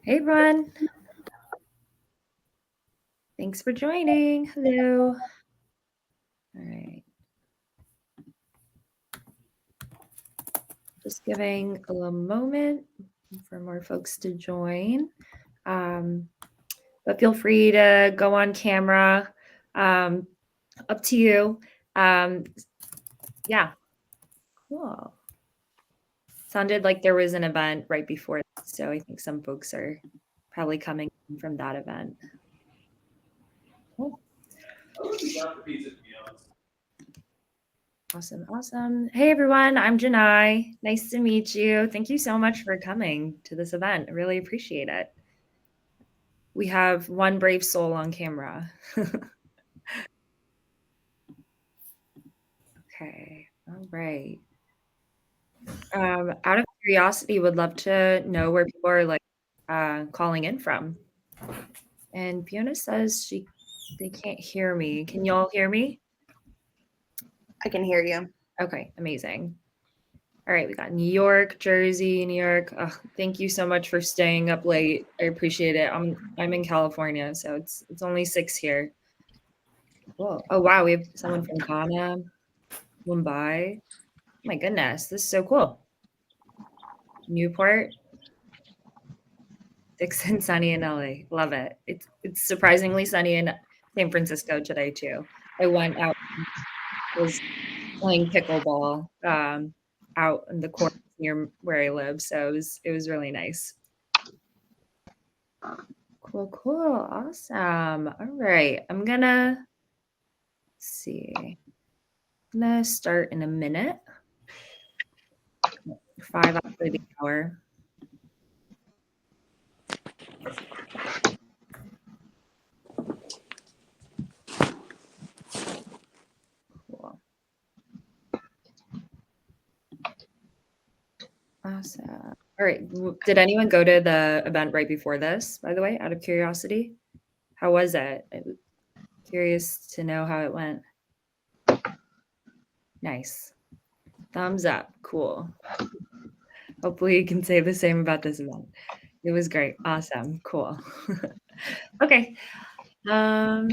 Hey everyone, thanks for joining. Hello. All right. Just giving a little moment for more folks to join. But feel free to go on camera. Up to you. Yeah, cool. Sounded like there was an event right before, so I think some folks are probably coming from that event. Cool. Awesome. Hey everyone, I'm Jenai. Nice to meet you. Thank you so much for coming to this event. I really appreciate it. We have one brave soul on camera. Okay, all right. Out of curiosity, would love to know where people are calling in from. And Fiona says they can't hear me. Can y'all hear me? I can hear you. Okay, amazing. All right, we got New York, Jersey, New York. Oh, thank you so much for staying up late. I appreciate it. I'm in California, so it's only 6 here. Cool. Oh wow, we have someone from Ghana, Mumbai. My goodness, this is so cool. Newport, 6 and sunny in LA. Love it. It's surprisingly sunny in San Francisco today too. I went out, was playing pickleball out in the court near where I live, so it was really nice. Cool. Awesome. All right. I'm gonna see. I'm gonna start in a minute. 5 after the hour. Cool. Awesome. All right. Did anyone go to the event right before this, by the way, out of curiosity? How was it? I'm curious to know how it went. Nice. Thumbs up. Cool. Hopefully you can say the same about this event. It was great. Awesome. Cool. Okay. Let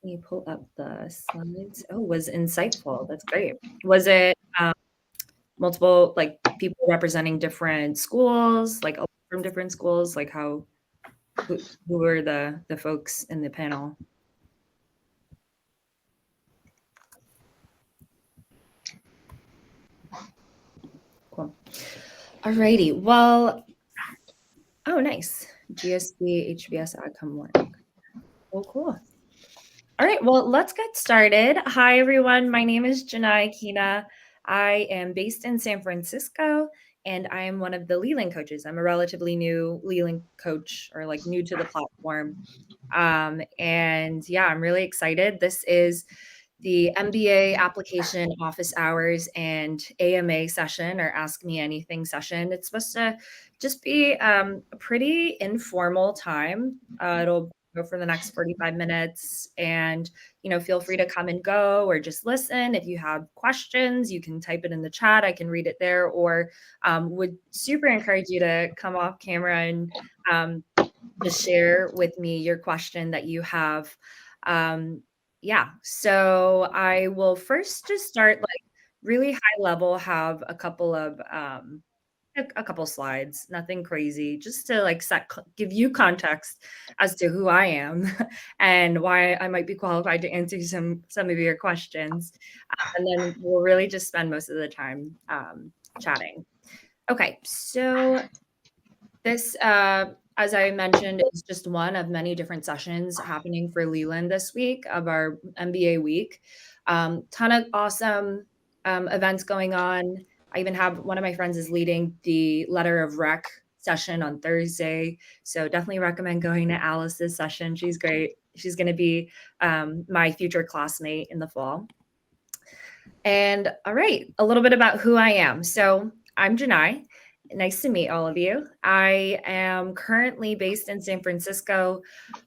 me pull up the slides. Oh, was insightful. That's great. Was it multiple people representing different schools, from different schools? Like who were the folks in the panel? Cool. Alrighty. Well, oh, nice. GSB, HBS outcome work. Cool. All right. Well, let's get started. Hi, everyone. My name is Jenai A. I am based in San Francisco, and I am one of the Leland coaches. I'm a relatively new Leland coach, or new to the platform. And yeah, I'm really excited. This is the MBA application office hours and AMA session, or Ask Me Anything session. It's supposed to just be a pretty informal time. It'll go for the next 45 minutes, and feel free to come and go or just listen. If you have questions, you can type it in the chat. I can read it there, or would super encourage you to come off camera and just share with me your question that you have. Yeah, so I will first just start really high level, have a couple of a couple slides, nothing crazy, just to give you context as to who I am and why I might be qualified to answer some of your questions. And then we'll really just spend most of the time chatting. Okay, so this, as I mentioned, is just one of many different sessions happening for Leland this week of our MBA week. Ton of awesome events going on. I even have one of my friends is leading the letter of rec session on Thursday. So definitely recommend going to Alice's session. She's great. She's going to be my future classmate in the fall. And all right, a little bit about who I am. So I'm Jenai. Nice to meet all of you. I am currently based in San Francisco.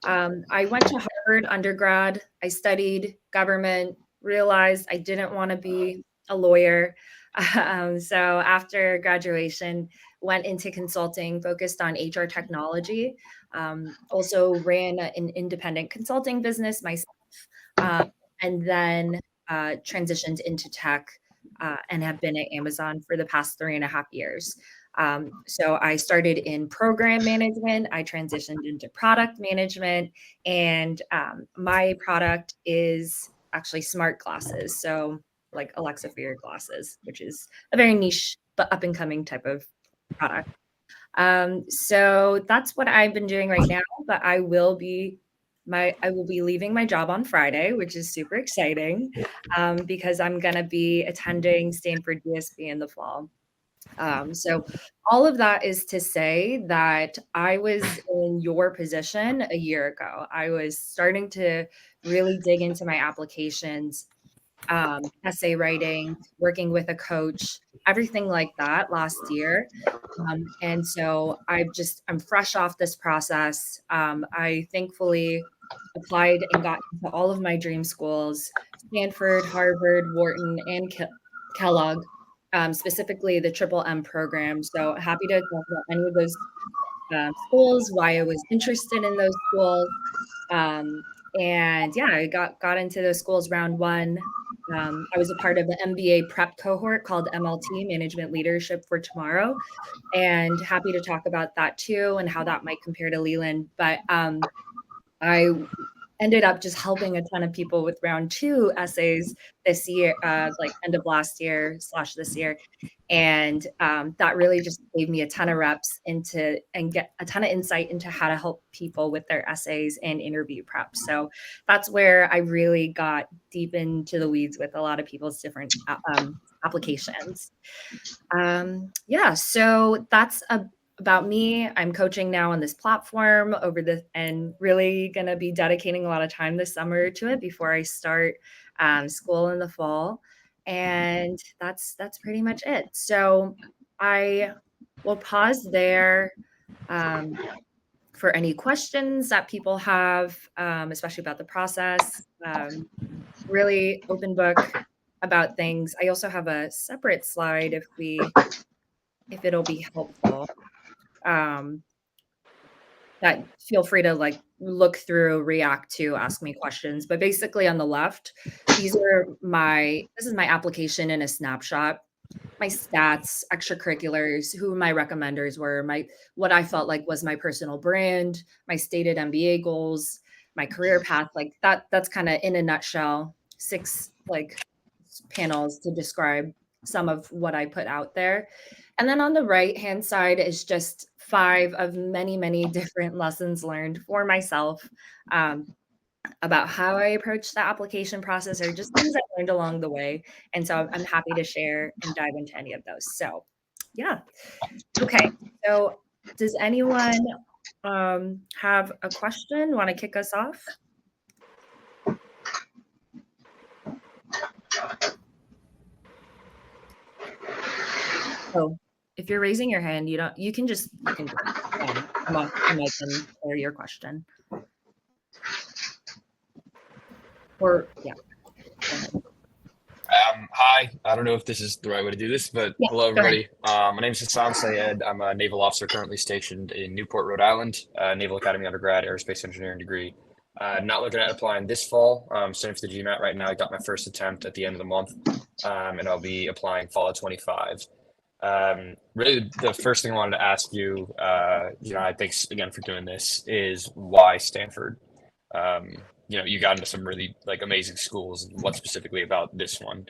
I went to Harvard undergrad. I studied government, realized I didn't want to be a lawyer. So after graduation, went into consulting, focused on HR technology. Also ran an independent consulting business myself, um, and then transitioned into tech and have been at Amazon for the past 3.5 years. So I started in program management, I transitioned into product management, and my product is actually smart glasses. So like Alexa for your glasses, which is a very niche but up and coming type of product. So that's what I've been doing right now, but I will be leaving my job on Friday, which is super exciting, because I'm gonna be attending Stanford DSP in the fall. So all of that is to say that I was in your position a year ago. I was starting to really dig into my applications, essay writing, working with a coach, everything like that last year. And so I'm fresh off this process. I thankfully applied and got into all of my dream schools, Stanford, Harvard, Wharton, and Kellogg, specifically the Triple M program. So happy to talk about any of those schools, why I was interested in those schools. Um, and yeah, I got into those schools round one. I was a part of the MBA prep cohort called MLT, Management Leadership for Tomorrow, and happy to talk about that too and how that might compare to Leland. But I ended up just helping a ton of people with round two essays this year, like end of last year / this year. And that really just gave me a ton of reps into and get a ton of insight into how to help people with their essays and interview prep. So that's where I really got deep into the weeds with a lot of people's different applications. Yeah, so that's about me. I'm coaching now on this platform and really going to be dedicating a lot of time this summer to it before I start school in the fall. And that's pretty much it. So I will pause there for any questions that people have, especially about the process. Really open book about things. I also have a separate slide if it'll be helpful. Um, that feel free to like look through, react to, ask me questions. But basically on the left, this is my application in a snapshot. My stats, extracurriculars, who my recommenders were, what I felt like was my personal brand, my stated MBA goals, my career path, like that's kind of in a nutshell, 6 like panels to describe some of what I put out there. And then on the right-hand side is just 5 of many, many different lessons learned for myself, about how I approach the application process or just things I learned along the way. And so I'm happy to share and dive into any of those. So, yeah. Okay. So, does anyone have a question? Want to kick us off? So, if you're raising your hand, you can just come off the mic and share your question. Or yeah. Go ahead. Hi, I don't know if this is the right way to do this, but Yeah, hello, go ahead. everybody. My name is Hassan Sayed. I'm a naval officer currently stationed in Newport, Rhode Island, Naval Academy undergrad, aerospace engineering degree. Not looking at applying this fall. Studying for the GMAT right now. I got my first attempt at the end of the month, and I'll be applying fall of 25. Really, the first thing I wanted to ask you, thanks again for doing this, is why Stanford? You got into some really like amazing schools. What specifically about this one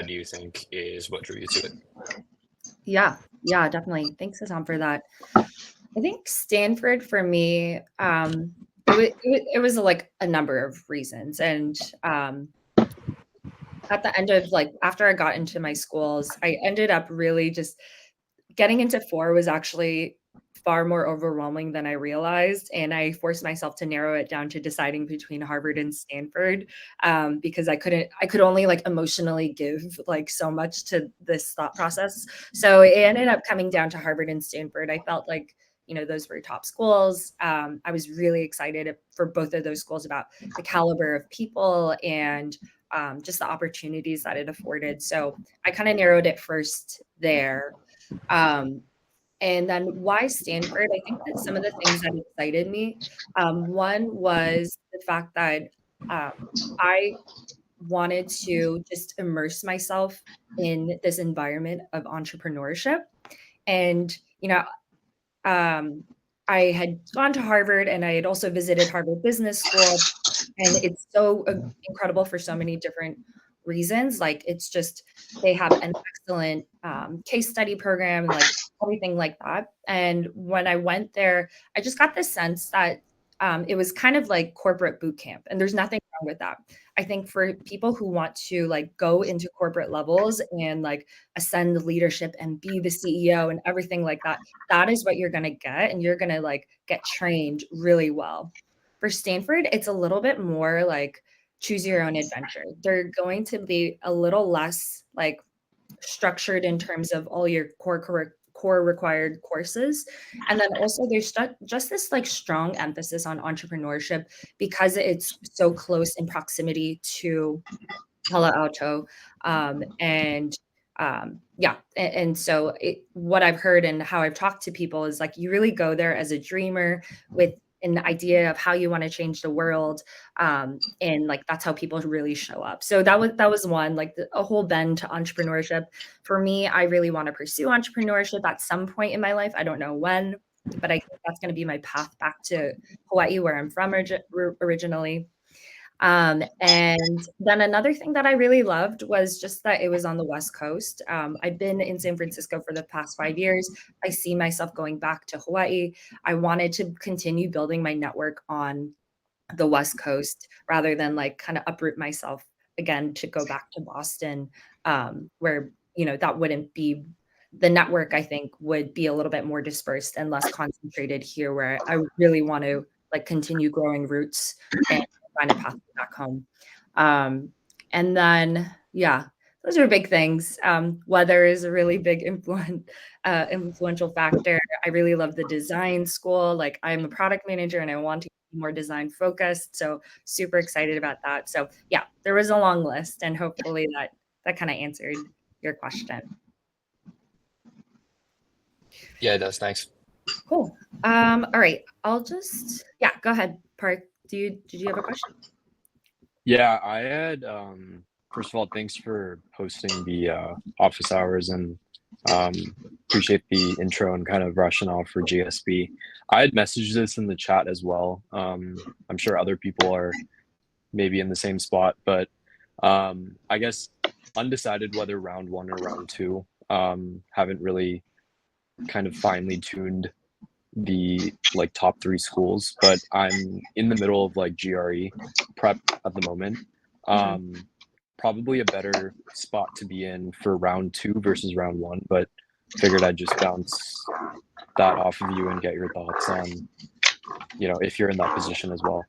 do you think is what drew you to it? Yeah, definitely. Thanks, Hassan, for that. I think Stanford for me, it was like a number of reasons. And at the end of like after I got into my schools, I ended up really just getting into 4 was actually far more overwhelming than I realized, and I forced myself to narrow it down to deciding between Harvard and Stanford, because I could only like emotionally give like so much to this thought process. So it ended up coming down to Harvard and Stanford. I felt like those were top schools. I was really excited for both of those schools about the caliber of people and just the opportunities that it afforded. So I kind of narrowed it first there. Um, And then why Stanford? I think that some of the things that excited me, one was the fact that I wanted to just immerse myself in this environment of entrepreneurship. And, I had gone to Harvard and I had also visited Harvard Business School. And it's so incredible for so many different reasons. Like, it's just, they have an excellent case study program and like everything like that. And when I went there, I just got the sense that it was kind of like corporate boot camp, and there's nothing wrong with that. I think for people who want to like go into corporate levels and like ascend leadership and be the CEO and everything like that, that is what you're going to get, and you're going to like get trained really well. For Stanford, it's a little bit more like choose your own adventure. They're going to be a little less like structured in terms of all your core required courses. And then also there's just this like strong emphasis on entrepreneurship because it's so close in proximity to Palo Alto. And so what I've heard and how I've talked to people is like you really go there as a dreamer with an idea of how you want to change the world, and like that's how people really show up. So that was one, like a whole bend to entrepreneurship. For me, I really want to pursue entrepreneurship at some point in my life. I don't know when, but I think that's going to be my path back to Hawaii, where I'm from originally. And then another thing that I really loved was just that it was on the West Coast. I've been in San Francisco for the past 5 years. I see myself going back to Hawaii. I wanted to continue building my network on the West Coast rather than like kind of uproot myself again to go back to Boston, where, that wouldn't be the network. I think would be a little bit more dispersed and less concentrated here, where I really want to like continue growing roots and find a path back home. And then, yeah, those are big things. Weather is a really big influential factor. I really love the design school. Like, I'm a product manager and I want to be more design focused. So super excited about that. So yeah, there was a long list, and hopefully that kind of answered your question. Yeah, it does. Thanks. Cool. All right. Yeah, go ahead, Park. Did you have a question? Yeah, I had first of all, thanks for hosting the office hours, and appreciate the intro and kind of rationale for GSB. I had messaged this in the chat as well. I'm sure other people are maybe in the same spot, but I guess undecided whether round one or round two. Haven't really kind of finely tuned the like top three schools, but I'm in the middle of like GRE prep at the moment. Probably a better spot to be in for round two versus round one, but figured I'd just bounce that off of you and get your thoughts on, if you're in that position as well.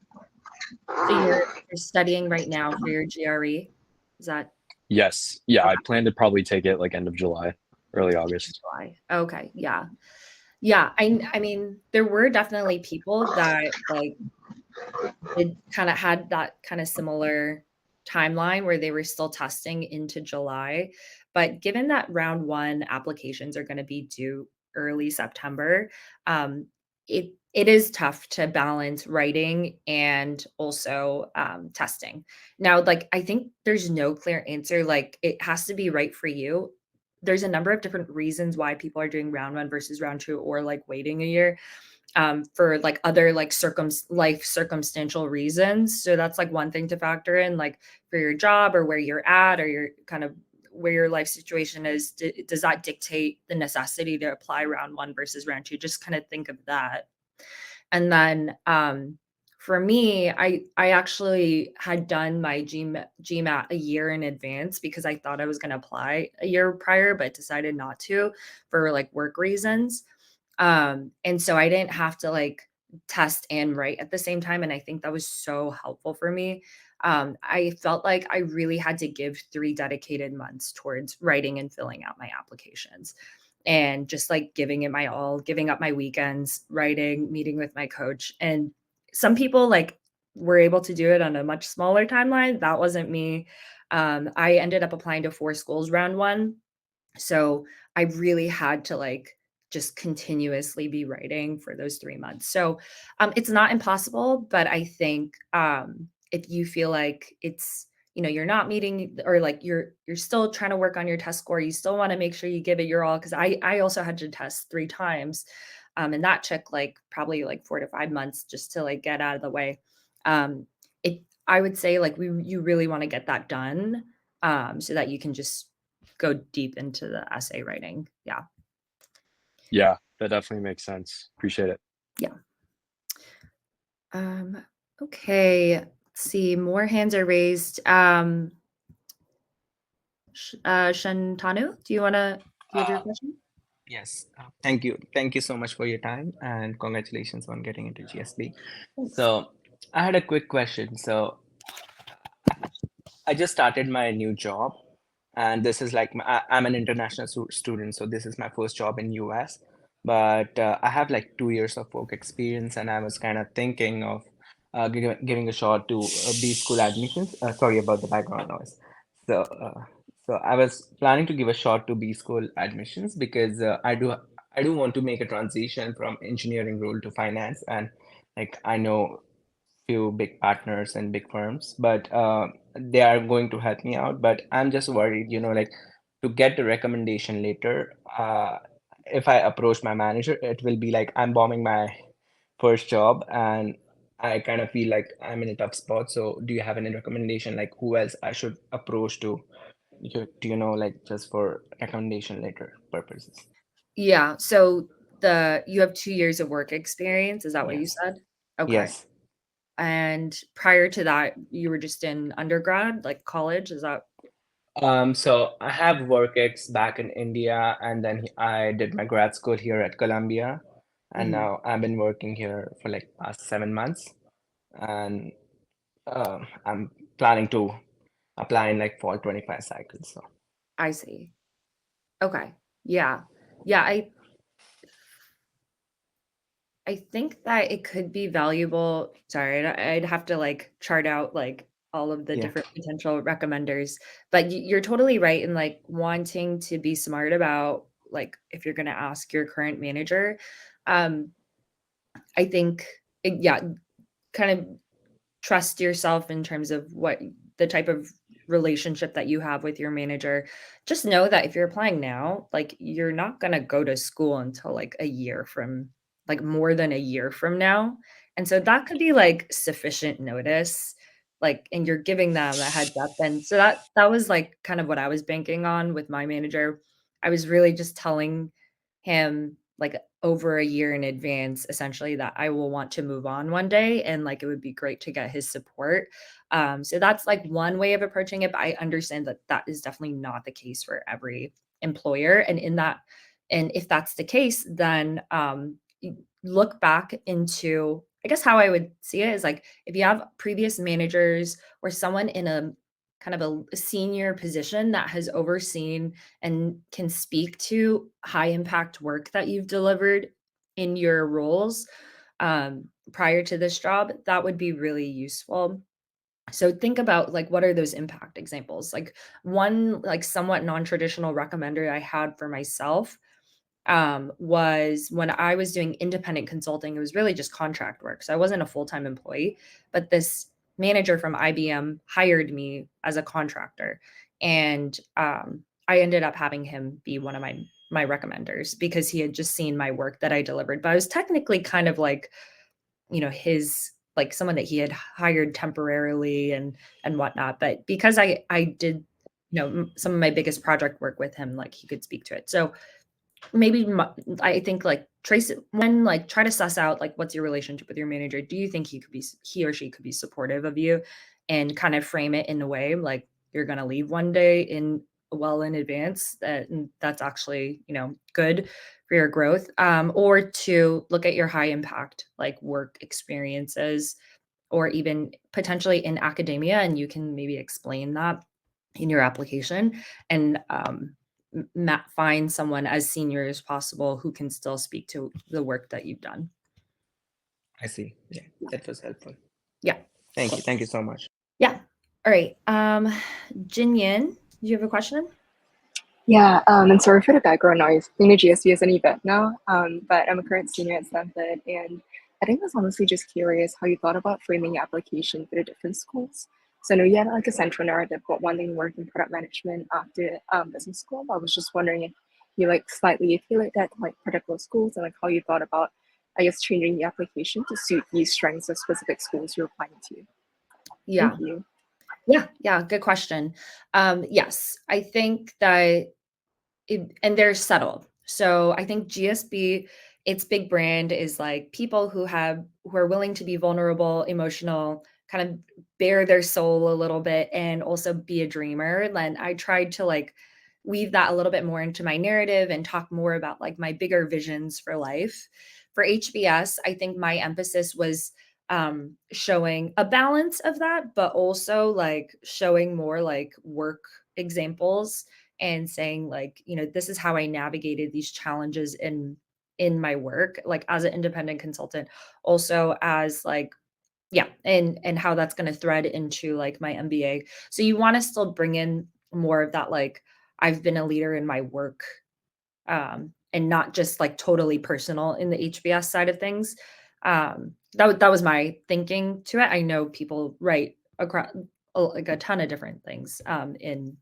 So you're studying right now for your GRE? Is that? Yes. Yeah, I plan to probably take it like end of July, early August. July. Okay. Yeah. Yeah. I mean, there were definitely people that like it kind of had that kind of similar timeline where they were still testing into July. But given that round one applications are going to be due early September, it is tough to balance writing and also testing. Now, like I think there's no clear answer. Like it has to be right for you. There's a number of different reasons why people are doing round one versus round two, or like waiting a year, for like other like life circumstantial reasons. So that's like one thing to factor in, like for your job or where you're at or your kind of where your life situation is. Does that dictate the necessity to apply round one versus round two? Just kind of think of that. And then for me, I actually had done my GMAT a year in advance because I thought I was going to apply a year prior, but decided not to for like work reasons. And so I didn't have to like test and write at the same time. And I think that was so helpful for me. I felt like I really had to give 3 dedicated months towards writing and filling out my applications, and just like giving it my all, giving up my weekends, writing, meeting with my coach. And some people like were able to do it on a much smaller timeline. That wasn't me. I ended up applying to 4 schools round one. So I really had to like just continuously be writing for those 3 months. So it's not impossible, but I think if you feel like it's, you're not meeting, or like you're still trying to work on your test score, you still want to make sure you give it your all. Cause I also had to test 3 times. And that took like probably like 4 to 5 months just to like get out of the way. I would say like you really want to get that done so that you can just go deep into the essay writing. Yeah. Yeah, that definitely makes sense. Appreciate it. Yeah. Okay. Let's see. More hands are raised. Shantanu, do you have your question? Yes, thank you. Thank you so much for your time and congratulations on getting into GSB. Thanks. So, I had a quick question. So, I just started my new job, and this is like I'm an international student, so this is my first job in US. But I have like 2 years of work experience, and I was kind of thinking of giving a shot to B school admissions. Sorry about the background noise. So, so I was planning to give a shot to B school admissions because I do want to make a transition from engineering role to finance, and like I know few big partners and big firms, but they are going to help me out. But I'm just worried, like to get the recommendation later. If I approach my manager, it will be like I'm bombing my first job, and I kind of feel like I'm in a tough spot. So, do you have any recommendation, like who else I should approach to, like just for recommendation later purposes? Yeah. So you have 2 years of work experience. Is that what you Yes. said? Okay. Yes. And prior to that, you were just in undergrad, like college. Is that? So I have work ex back in India, and then I did my grad school here at Columbia, and Mhm. now I've been working here for like past 7 months, and I'm planning to apply in like fall 25 cycles. So I see. Okay. Yeah. Yeah. I think that it could be valuable. Sorry, I'd have to like chart out like all of the yeah, different potential recommenders. But you're totally right in like wanting to be smart about like if you're going to ask your current manager. Um, I think, yeah, kind of trust yourself in terms of what the type of relationship that you have with your manager. Just know that if you're applying now, like you're not going to go to school until like a year from like more than a year from now. And so that could be like sufficient notice, like, and you're giving them a heads up. And so that was like kind of what I was banking on with my manager. I was really just telling him like over a year in advance, essentially, that I will want to move on one day, and like it would be great to get his support. So that's like one way of approaching it, but I understand that that is definitely not the case for every employer. And if that's the case, then look back into, I guess how I would see it is like if you have previous managers or someone in a kind of a senior position that has overseen and can speak to high impact work that you've delivered in your roles prior to this job, that would be really useful. So think about like what are those impact examples? Like one like somewhat non-traditional recommender I had for myself was when I was doing independent consulting. It was really just contract work. So I wasn't a full-time employee, but this manager from IBM hired me as a contractor. And I ended up having him be one of my recommenders because he had just seen my work that I delivered. But I was technically kind of like, his like someone that he had hired temporarily and whatnot. But because I did, some of my biggest project work with him, like he could speak to it. So maybe I think like trace it one, like try to suss out like what's your relationship with your manager. Do you think he or she could be supportive of you, and kind of frame it in a way like you're going to leave one day in advance, that's actually good for your growth, or to look at your high impact like work experiences, or even potentially in academia, and you can maybe explain that in your application, and find someone as senior as possible who can still speak to the work that you've done. I see. Yeah, that was helpful. Yeah. Thank you. Thank you so much. Yeah. All right. Jinyan, do you have a question? Yeah, and sorry for the background noise. I think the GSB is an event now, but I'm a current senior at Stanford, and I think I was honestly just curious how you thought about framing your application for the different schools. So I know you had like a central narrative about wanting to work in product management after business school. But I was just wondering if you like slightly tailored that to like particular schools and like how you thought about, I guess, changing the application to suit the strengths of specific schools you're applying to. Yeah. Thank you. Yeah, good question. Yes, I think that and they're subtle. So I think GSB, its big brand is like people who are willing to be vulnerable, emotional, kind of bare their soul a little bit, and also be a dreamer. And I tried to like weave that a little bit more into my narrative and talk more about like my bigger visions for life. For HBS, I think my emphasis was showing a balance of that, but also like showing more like work examples and saying like, this is how I navigated these challenges in my work, like as an independent consultant, also as like, yeah, and how that's going to thread into like my MBA. So you want to still bring in more of that, like I've been a leader in my work, and not just like totally personal in the HBS side of things. That was my thinking to it. I know people write across like a ton of different things in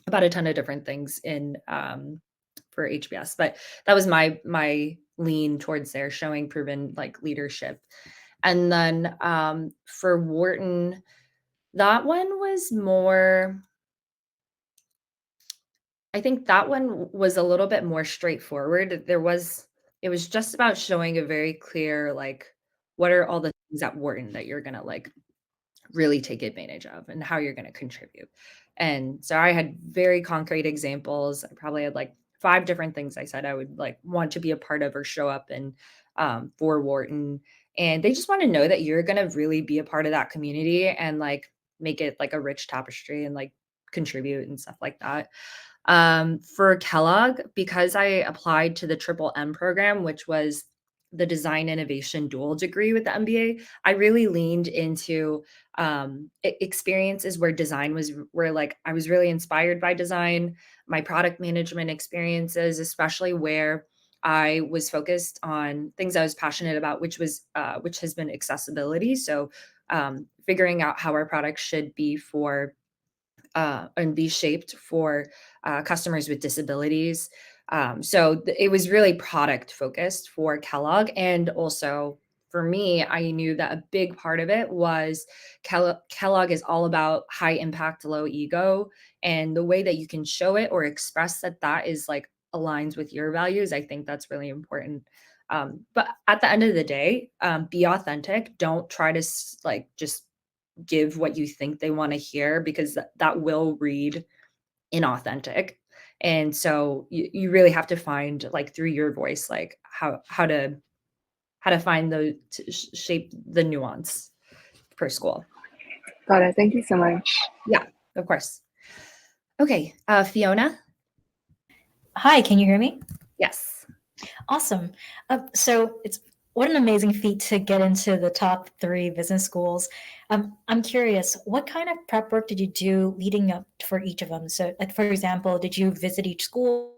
about a ton of different things in for HBS, but that was my lean towards there, showing proven like leadership. And then for Wharton, that one was more, I think that one was a little bit more straightforward. It was just about showing a very clear, like, what are all the things at Wharton that you're gonna like really take advantage of and how you're going to contribute. And so I had very concrete examples. I probably had like 5 different things I said I would like want to be a part of or show up in for Wharton. And they just want to know that you're going to really be a part of that community and like make it like a rich tapestry and like contribute and stuff like that. For Kellogg, because I applied to the Triple M program, which was the design innovation dual degree with the MBA, I really leaned into experiences where design was where like I was really inspired by design, my product management experiences, especially where I was focused on things I was passionate about, which has been accessibility. So figuring out how our products should be for and be shaped for customers with disabilities. It was really product focused for Kellogg. And also for me, I knew that a big part of it was Kellogg is all about high impact, low ego. And the way that you can show it or express that is like aligns with your values. I think that's really important. But at the end of the day, be authentic. Don't try to like just give what you think they want to hear, because that will read inauthentic. And so you really have to find like through your voice, like how to find the to shape the nuance per school. Got it. Thank you so much. Yeah, of course. Okay, Fiona. Hi, can you hear me? Yes. Awesome. So it's what an amazing feat to get into the top 3 business schools. I'm curious, what kind of prep work did you do leading up for each of them? So, like for example, did you visit each school,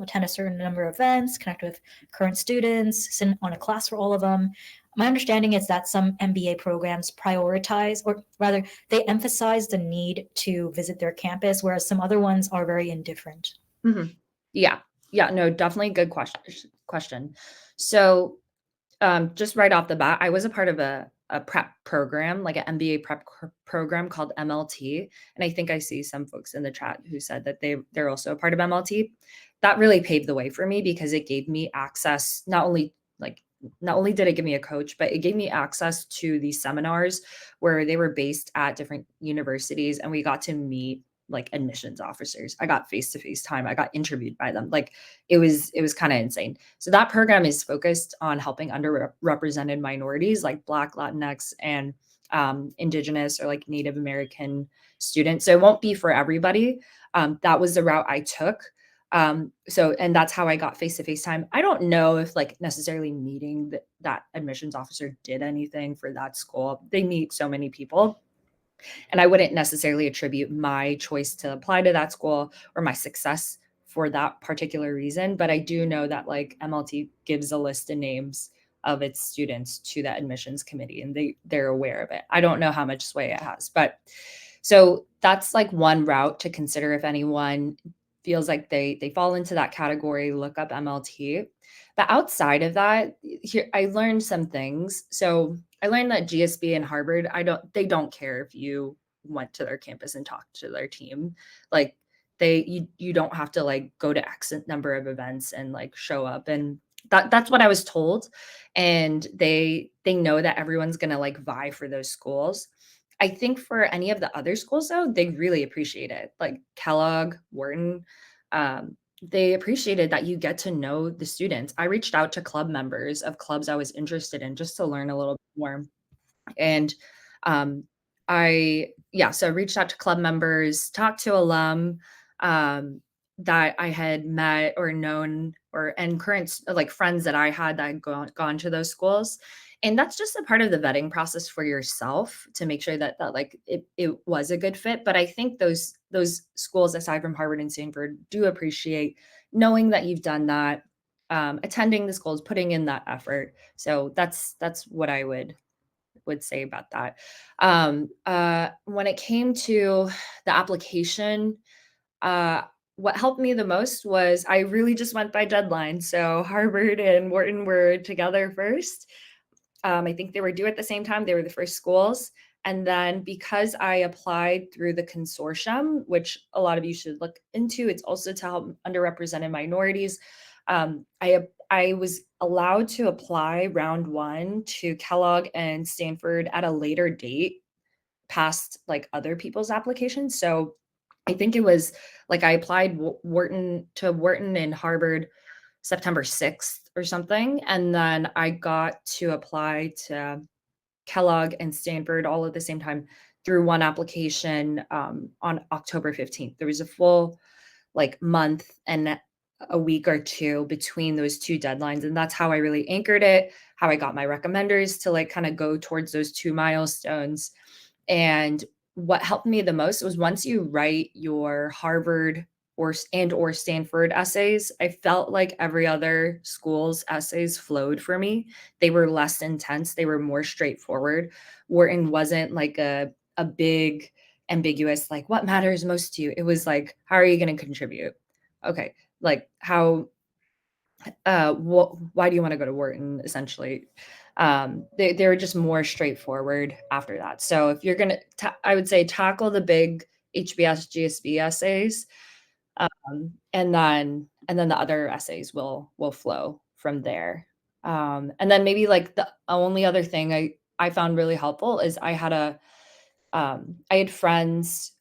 attend a certain number of events, connect with current students, sit on a class for all of them? My understanding is that some MBA programs prioritize, or rather, they emphasize the need to visit their campus, whereas some other ones are very indifferent. Mm-hmm. Yeah, no, definitely good question. So just right off the bat, I was a part of a prep program, like an MBA prep program called MLT. And I think I see some folks in the chat who said that they're also a part of MLT. That really paved the way for me because it gave me access, not only did it give me a coach, but it gave me access to these seminars where they were based at different universities and we got to meet like admissions officers. I got face-to-face time. I got interviewed by them. Like it was kind of insane. So that program is focused on helping underrepresented minorities like Black, Latinx, and Indigenous or like Native American students. So it won't be for everybody. That was the route I took. And that's how I got face-to-face time. I don't know if like necessarily meeting that admissions officer did anything for that school. They meet so many people. And I wouldn't necessarily attribute my choice to apply to that school or my success for that particular reason, but I do know that like MLT gives a list of names of its students to the admissions committee, and they're aware of it. I don't know how much sway it has, but so that's like one route to consider if anyone feels like they fall into that category, look up MLT. But outside of that, here I learned some things. So I learned that GSB and Harvard, they don't care if you went to their campus and talked to their team. Like you don't have to like go to X number of events and like show up, and that's what I was told. And they know that everyone's gonna like vie for those schools. I think for any of the other schools though, they really appreciate it. Like Kellogg, Wharton, they appreciated that you get to know the students. I reached out to club members of clubs I was interested in just to learn a little bit more. And so I reached out to club members, talked to alum that I had met or known, and current like friends that I had that had gone to those schools. And that's just a part of the vetting process for yourself to make sure that like it was a good fit. But I think those schools, aside from Harvard and Stanford, do appreciate knowing that you've done that, attending the schools, putting in that effort. So that's what I would say about that. When it came to the application, what helped me the most was I really just went by deadline. So Harvard and Wharton were together first. I think they were due at the same time. They were the first schools. And then because I applied through the consortium, which a lot of you should look into, it's also to help underrepresented minorities. I was allowed to apply round one to Kellogg and Stanford at a later date past like other people's applications. So I think it was like I applied Wharton and Harvard September 6th or something. And then I got to apply to Kellogg and Stanford all at the same time through one application on October 15th. There was a full like month and a week or two between those two deadlines. And that's how I really anchored it, how I got my recommenders to like kind of go towards those two milestones. And what helped me the most was once you write your Harvard or Stanford essays, I felt like every other school's essays flowed for me. They were less intense. They were more straightforward. Wharton wasn't like a big ambiguous, like what matters most to you. It was like, how are you going to contribute? Okay. Like how, why do you want to go to Wharton essentially? They were just more straightforward after that. So if you're going to, I would say tackle the big HBS, GSB essays, and then the other essays will flow from there. And then maybe like the only other thing I found really helpful is I had friends,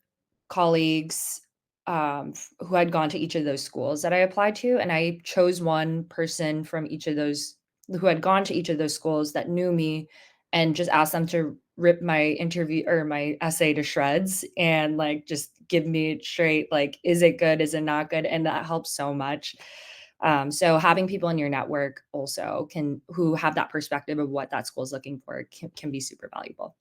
colleagues who had gone to each of those schools that I applied to, and I chose one person from each of those who had gone to each of those schools that knew me, and just asked them to rip my interview or my essay to shreds and like just give me straight like, is it good, is it not good? And that helps so much. So having people in your network also who have that perspective of what that school is looking for can be super valuable.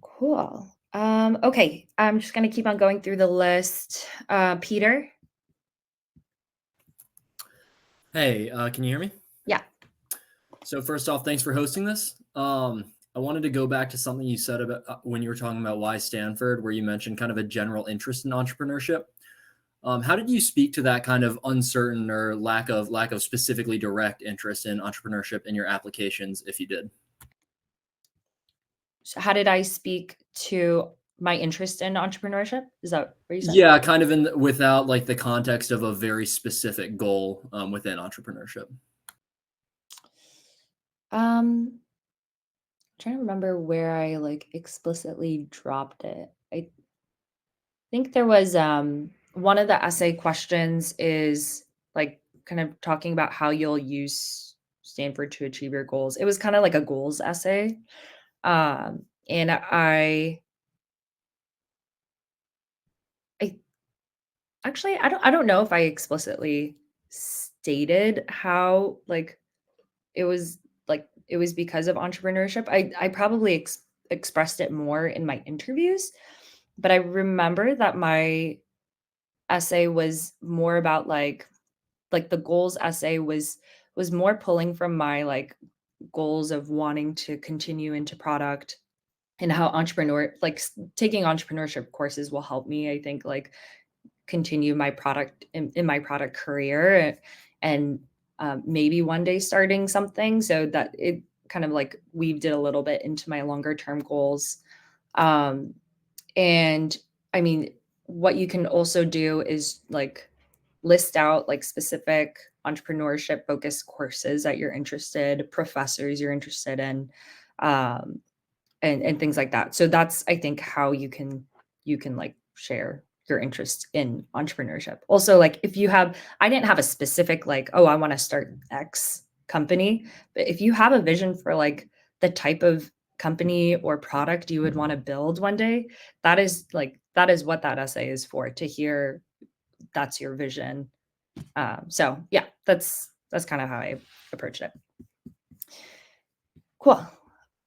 Cool. Okay, I'm just going to keep on going through the list. Peter? Hey, can you hear me? Yeah. So first off, thanks for hosting this. I wanted to go back to something you said about when you were talking about why Stanford, where you mentioned kind of a general interest in entrepreneurship. How did you speak to that kind of uncertain or lack of specifically direct interest in entrepreneurship in your applications, if you did? So how did I speak to my interest in entrepreneurship? Is that what you said? Yeah, kind of without like the context of a very specific goal within entrepreneurship. Trying to remember where I like explicitly dropped it. I think there was one of the essay questions is like kind of talking about how you'll use Stanford to achieve your goals. It was kind of like a goals essay. And I actually I don't know if I explicitly stated how like it was because of entrepreneurship. I probably expressed it more in my interviews, but I remember that my essay was more about like the goals essay was more pulling from my like goals of wanting to continue into product, and how taking entrepreneurship courses will help me, I think, like continue my product in my product career, and maybe one day starting something, so that it kind of like weaved it a little bit into my longer term goals. um, and I mean, what you can also do is like list out like specific entrepreneurship focused courses that you're interested, professors you're interested in, um, and things like that. So that's, I think, how you can like share your interest in entrepreneurship. Also, like if you have, I didn't have a specific like, oh, I want to start X company, but if you have a vision for like the type of company or product you would want to build one day, that is what that essay is for, to hear that's your vision. So yeah, that's kind of how I approach it. Cool.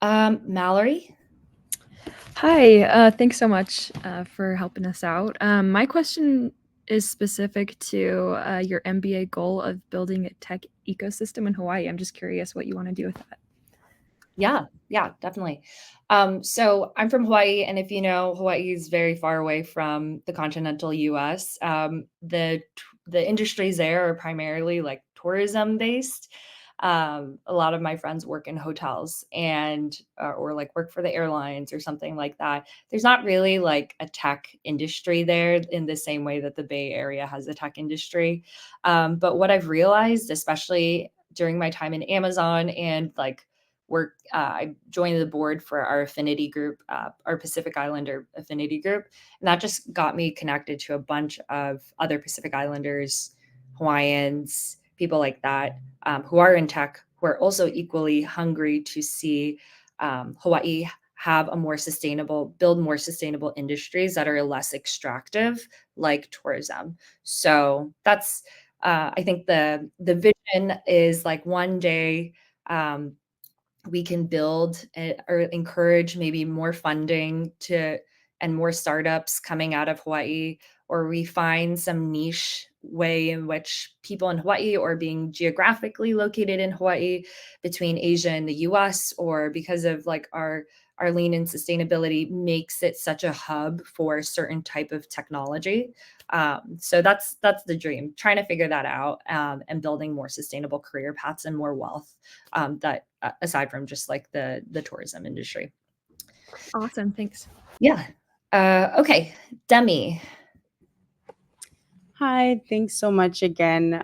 Mallory. Hi, thanks so much for helping us out. My question is specific to your MBA goal of building a tech ecosystem in Hawaii. I'm just curious what you want to do with that. Yeah, definitely. So I'm from Hawaii, and if you know, Hawaii is very far away from the continental US. The industries there are primarily like tourism based. A lot of my friends work in hotels and or like work for the airlines or something like that. There's not really like a tech industry there in the same way that the Bay Area has a tech industry. But what I've realized, especially during my time in Amazon and like I joined the board for our affinity group, our Pacific Islander affinity group, and that just got me connected to a bunch of other Pacific Islanders, Hawaiians, people like that, who are in tech, who are also equally hungry to see Hawaii have build more sustainable industries that are less extractive, like tourism. So that's, I think the vision is like one day, we can build or encourage maybe more funding to and more startups coming out of Hawaii, or we find some niche way in which people in Hawaii, or being geographically located in Hawaii between Asia and the US, or because of like our lean and sustainability, makes it such a hub for a certain type of technology. So that's the dream, trying to figure that out, and building more sustainable career paths and more wealth, that aside from just like the tourism industry. Awesome, thanks. Yeah. Okay, Demi. Hi, thanks so much again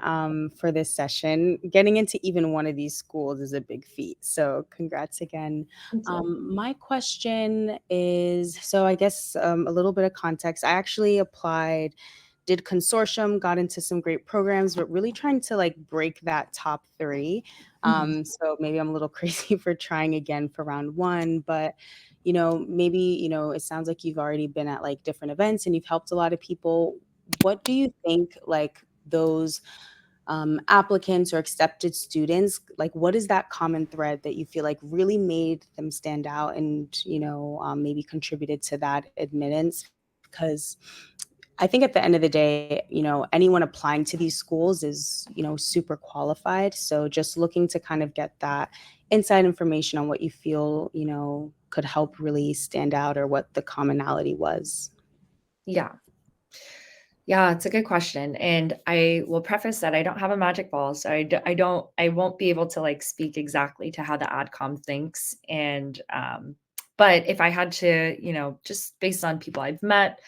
for this session. Getting into even one of these schools is a big feat, so congrats again. My question is, so I guess a little bit of context. I actually applied, did consortium, got into some great programs, but really trying to like break that top three. So maybe I'm a little crazy for trying again for round one, but maybe, it sounds like you've already been at like different events and you've helped a lot of people. What do you think like those applicants or accepted students, like what is that common thread that you feel like really made them stand out and, maybe contributed to that admittance? Because I think at the end of the day, anyone applying to these schools is, super qualified. So just looking to kind of get that inside information on what you feel, could help really stand out, or what the commonality was. Yeah, it's a good question. And I will preface that I don't have a magic ball. So I won't be able to like speak exactly to how the AdCom thinks. And, but if I had to, just based on people I've met,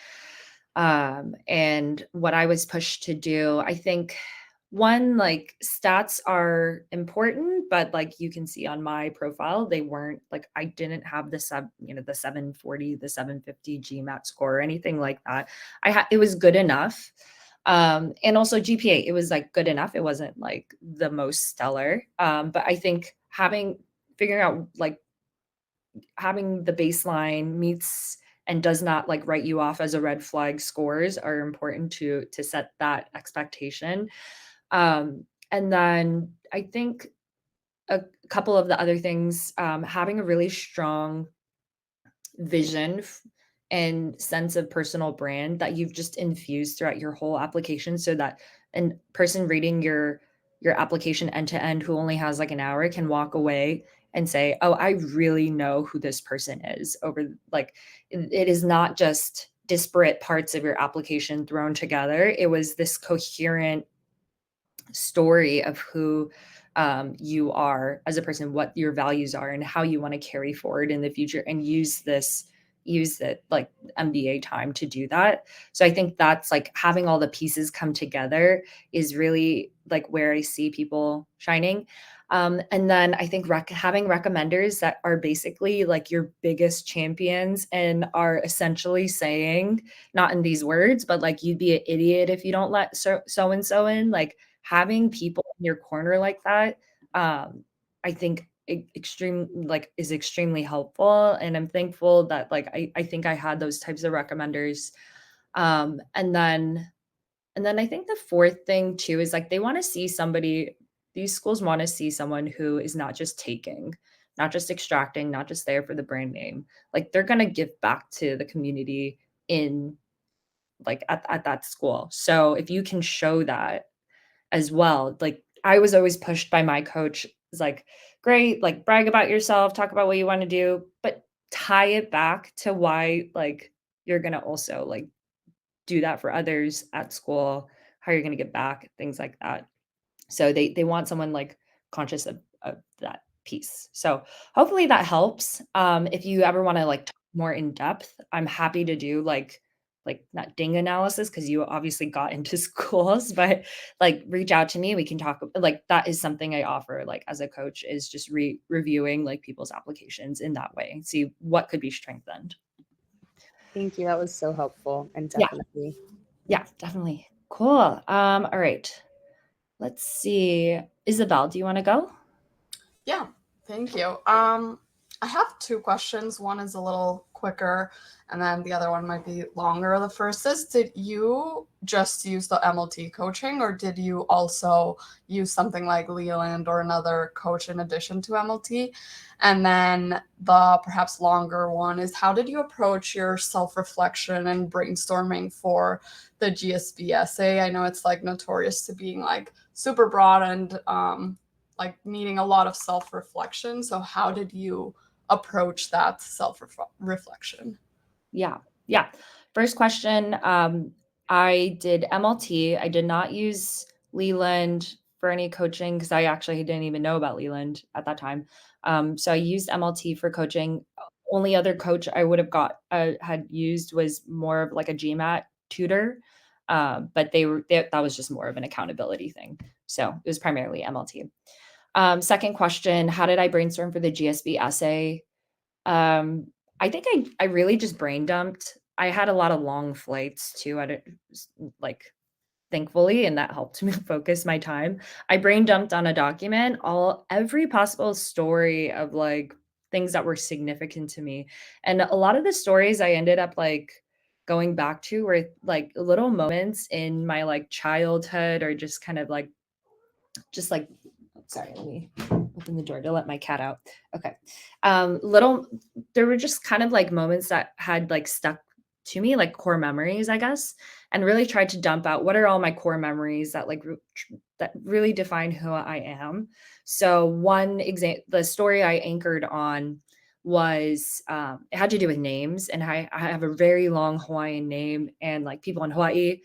and what I was pushed to do, I think one, like stats are important, but like you can see on my profile, they weren't like, I didn't have the the 740, the 750 GMAT score or anything like that. It was good enough. And also GPA, it was like good enough. It wasn't like the most stellar. But I think figuring out like having the baseline meets and does not like write you off as a red flag scores are important to set that expectation. And then I think a couple of the other things, having a really strong vision and sense of personal brand that you've just infused throughout your whole application, so that a person reading your application end to end who only has like an hour can walk away and say, oh, I really know who this person is. Over like it is not just disparate parts of your application thrown together. It was this coherent story of who you are as a person, what your values are, and how you want to carry forward in the future, and use the like MBA time to do that. So I think that's like having all the pieces come together is really like where I see people shining. And then I think having recommenders that are basically like your biggest champions and are essentially saying, not in these words, but like you'd be an idiot if you don't let so and so in. Like having people in your corner like that, I think is extremely helpful, and I'm thankful that like I think I had those types of recommenders. And then I think the fourth thing too is like they want to see somebody. These schools want to see someone who is not just taking, not just extracting, not just there for the brand name. Like they're gonna give back to the community in like at that school. So if you can show that as well. Like I was always pushed by my coach. It's like, great, like brag about yourself, talk about what you want to do, but tie it back to why like you're gonna also like do that for others at school, how you're gonna get back, things like that. So they want someone like conscious of that piece. So hopefully that helps. If you ever want to like talk more in depth, I'm happy to do like not ding analysis because you obviously got into schools, but like reach out to me. We can talk. Like that is something I offer like as a coach, is just reviewing like people's applications in that way and see what could be strengthened. Thank you. That was so helpful, and Yeah. definitely. Yeah, definitely. Cool. All right. Let's see. Isabel, do you want to go? Yeah, thank you. I have two questions. One is a little quicker, and then the other one might be longer. The first is, did you just use the MLT coaching, or did you also use something like Leland or another coach in addition to MLT? And then the perhaps longer one is, how did you approach your self-reflection and brainstorming for the GSB essay? I know it's like notorious to being like super broad and like needing a lot of self-reflection. So how did you approach that self-reflection? Yeah. First question. I did MLT. I did not use Leland for any coaching because I actually didn't even know about Leland at that time. So I used MLT for coaching. Only other coach I would have had used was more of like a GMAT tutor. But that was just more of an accountability thing. So it was primarily MLT. Second question, how did I brainstorm for the GSB essay? I think I really just brain dumped. I had a lot of long flights too. Like thankfully, and that helped me focus my time. I brain dumped on a document every possible story of like things that were significant to me. And a lot of the stories I ended up like going back to were like little moments in my like childhood, or just kind of like sorry, let me open the door to let my cat out. Okay. There were just kind of like moments that had like stuck to me, like core memories, I guess, and really tried to dump out what are all my core memories that like that really define who I am. So one example, the story I anchored on was it had to do with names, and I have a very long Hawaiian name, and like people in Hawaii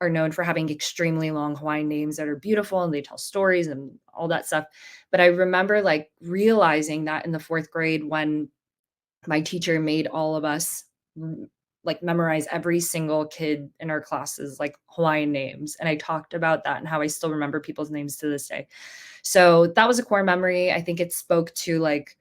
are known for having extremely long Hawaiian names that are beautiful and they tell stories and all that stuff. But I remember like realizing that in the fourth grade when my teacher made all of us like memorize every single kid in our classes like Hawaiian names. And I talked about that and how I still remember people's names to this day. So that was a core memory. I think it spoke to like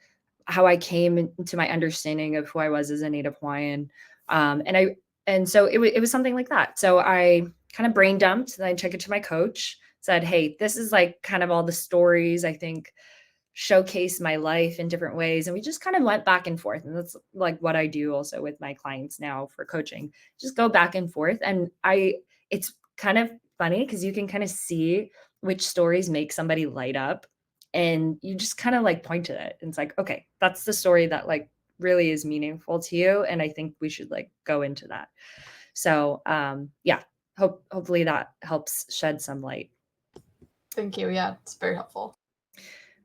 how I came into my understanding of who I was as a Native Hawaiian. And so it was something like that. So I kind of brain dumped, and I took it to my coach, said, hey, this is like kind of all the stories I think showcase my life in different ways. And we just kind of went back and forth. And that's like what I do also with my clients now for coaching, just go back and forth. And it's kind of funny because you can kind of see which stories make somebody light up, and you just kind of like point to it. And it's like, okay, that's the story that like really is meaningful to you. And I think we should like go into that. So yeah, hopefully that helps shed some light. Thank you. Yeah, it's very helpful.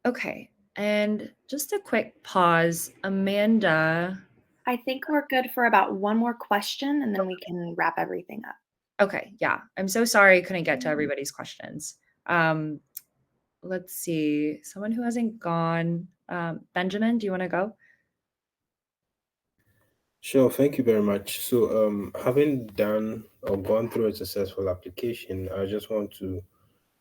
Okay. And just a quick pause. Amanda. I think we're good for about one more question and then we can wrap everything up. Okay. Yeah. I'm so sorry I couldn't get to everybody's questions. Let's see. Someone who hasn't gone. Benjamin, do you want to go? Sure, thank you very much. So, having done or gone through a successful application, I just want to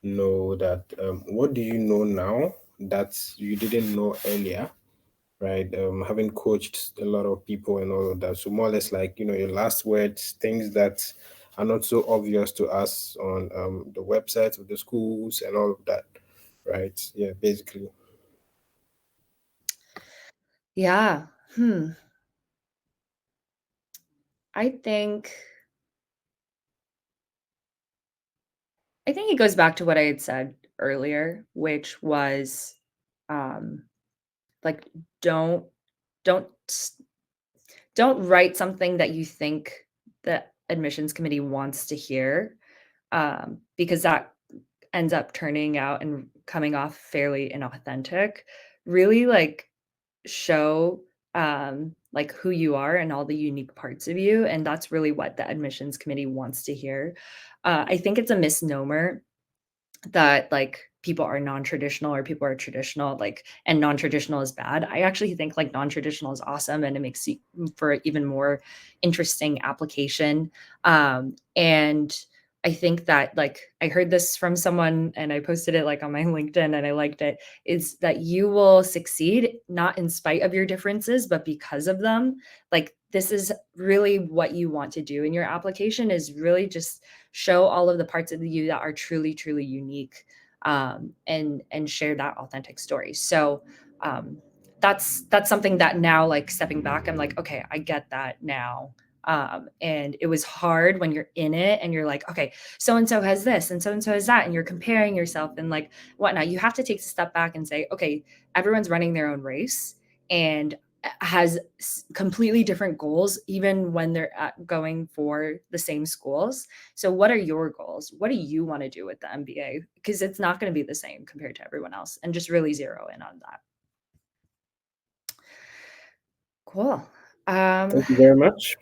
know that what do you know now that you didn't know earlier, right? Having coached a lot of people and all of that. So, more or less like, your last words, things that are not so obvious to us on the websites of the schools and all of that, right? Yeah, basically. Yeah. I think it goes back to what I had said earlier, which was like don't write something that you think the admissions committee wants to hear, because that ends up turning out and coming off fairly inauthentic. Really like show like who you are and all the unique parts of you, and that's really what the admissions committee wants to hear. I think it's a misnomer that like people are non-traditional or people are traditional, like, and non-traditional is bad. I actually think like non-traditional is awesome, and it makes you for even more interesting application. And I think that like I heard this from someone and I posted it like on my LinkedIn and I liked it, is that you will succeed not in spite of your differences, but because of them. Like this is really what you want to do in your application, is really just show all of the parts of you that are truly, truly unique, and share that authentic story. So that's something that now, like stepping back, I'm like, okay, I get that now. And it was hard when you're in it and you're like, okay, so-and-so has this and so-and-so has that, and you're comparing yourself and like whatnot. You have to take a step back and say, okay, everyone's running their own race and has completely different goals, even when they're going for the same schools. So what are your goals? What do you want to do with the MBA? Because it's not going to be the same compared to everyone else, and just really zero in on that. Cool. Thank you very much.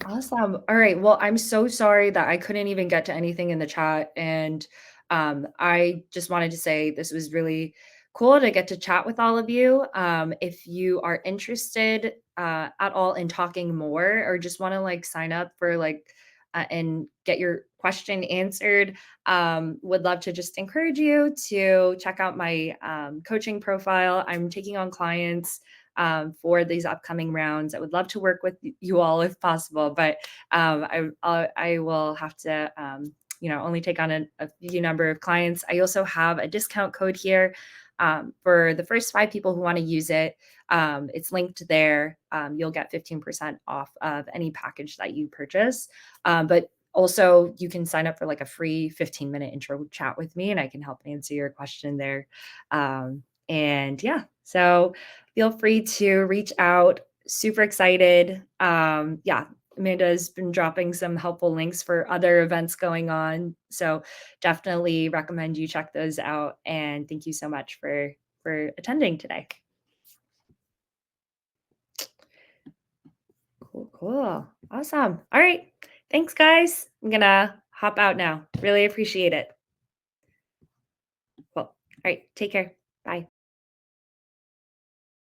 Awesome. All right. Well, I'm so sorry that I couldn't even get to anything in the chat. And I just wanted to say this was really cool to get to chat with all of you. If you are interested at all in talking more, or just want to like sign up for like and get your question answered, would love to just encourage you to check out my coaching profile. I'm taking on clients for these upcoming rounds. I would love to work with you all if possible, but I will have to only take on a few number of clients. I also have a discount code here for the first 5 people who want to use it. It's linked there. You'll get 15% off of any package that you purchase. But also, you can sign up for like a free 15-minute intro chat with me, and I can help answer your question there. And yeah, so feel free to reach out. Super excited. Yeah, Amanda's been dropping some helpful links for other events going on. So definitely recommend you check those out. And thank you so much for attending today. Cool. Awesome. All right. Thanks, guys. I'm going to hop out now. Really appreciate it. Cool. All right. Take care. Bye.